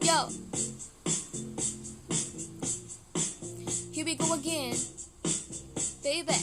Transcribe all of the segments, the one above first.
Yo, here we go again, baby.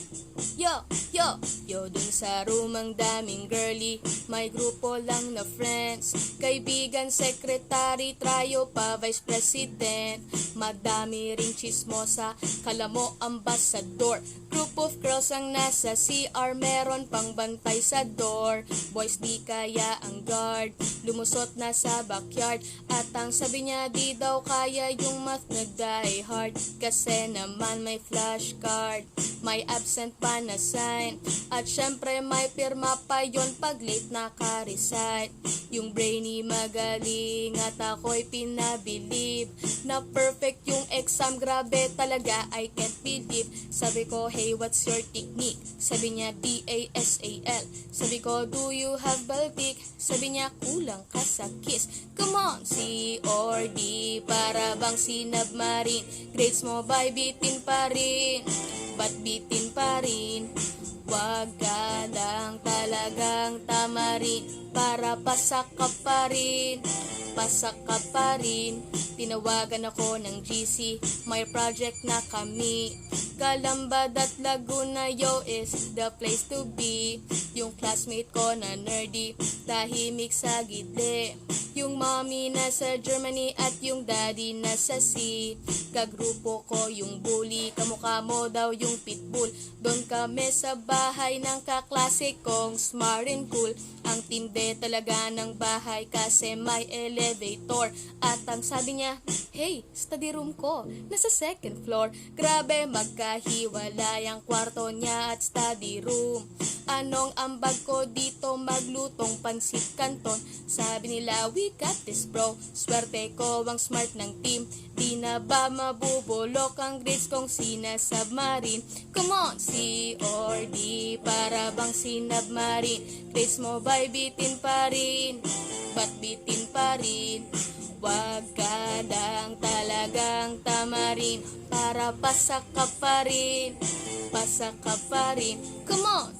Yo, dun sa room ang daming girly, may grupo lang na friends, kaibigan, secretary, trio pa, vice president, madami ring chismosa, kala mo ambasador, group of girls ang nasa CR, meron pang bantay sa door, boys di kaya ang guard, lumusot na sa backyard, at ang sabi niya di daw kaya yung math na die hard, kasi naman may flashcard, may absent pa na sign, at syempre may pirma pa yon pag late naka-recite. Yung brainy magaling at ako'y pinabilib na perfect yung exam, grabe talaga, I can't believe. Sabi ko, hey, what's your technique? Sabi niya, DASAL. Sabi ko, do you have Baltic? Sabi niya, kulang ka sa kiss. Come on, C or D, para bang sinubmarine. Grades mo by bitin pa rin, ba't bitin pa rin? Wag ka lang talagang tamarin, para pasak ka pa rin, pasak ka pa rin. Tinawagan ako ng GC, may project na kami, Calambad at Laguna, yo, is the place to be. Yung classmate ko na nerdy, tahimik sa gitli, yung mommy nasa Germany at yung daddy nasa C. Kagrupo ko yung bully, kamukha mo daw yung pitbull. Doon kami sa bahay ng kaklase kong smart and cool. Ang tindi talaga ng bahay kasi may elevator. At ang sabi niya, hey, study room ko, nasa second floor. Grabe, magkahiwalay ang kwarto niya at study room. Anong ambag ko dito, maglutong pansit canton. Sabi nila, we got this bro, swerte ko ang smart ng team. Di na ba mabubulok ang grades kong sinasubmarine? Come on, C or D, para bang sinubmarine. Grades mo by bitin pa rin, ba't bitin pa rin? Wag ka lang talagang tamarin, para pasak ka pa rin, pasak ka pa rin. Come on!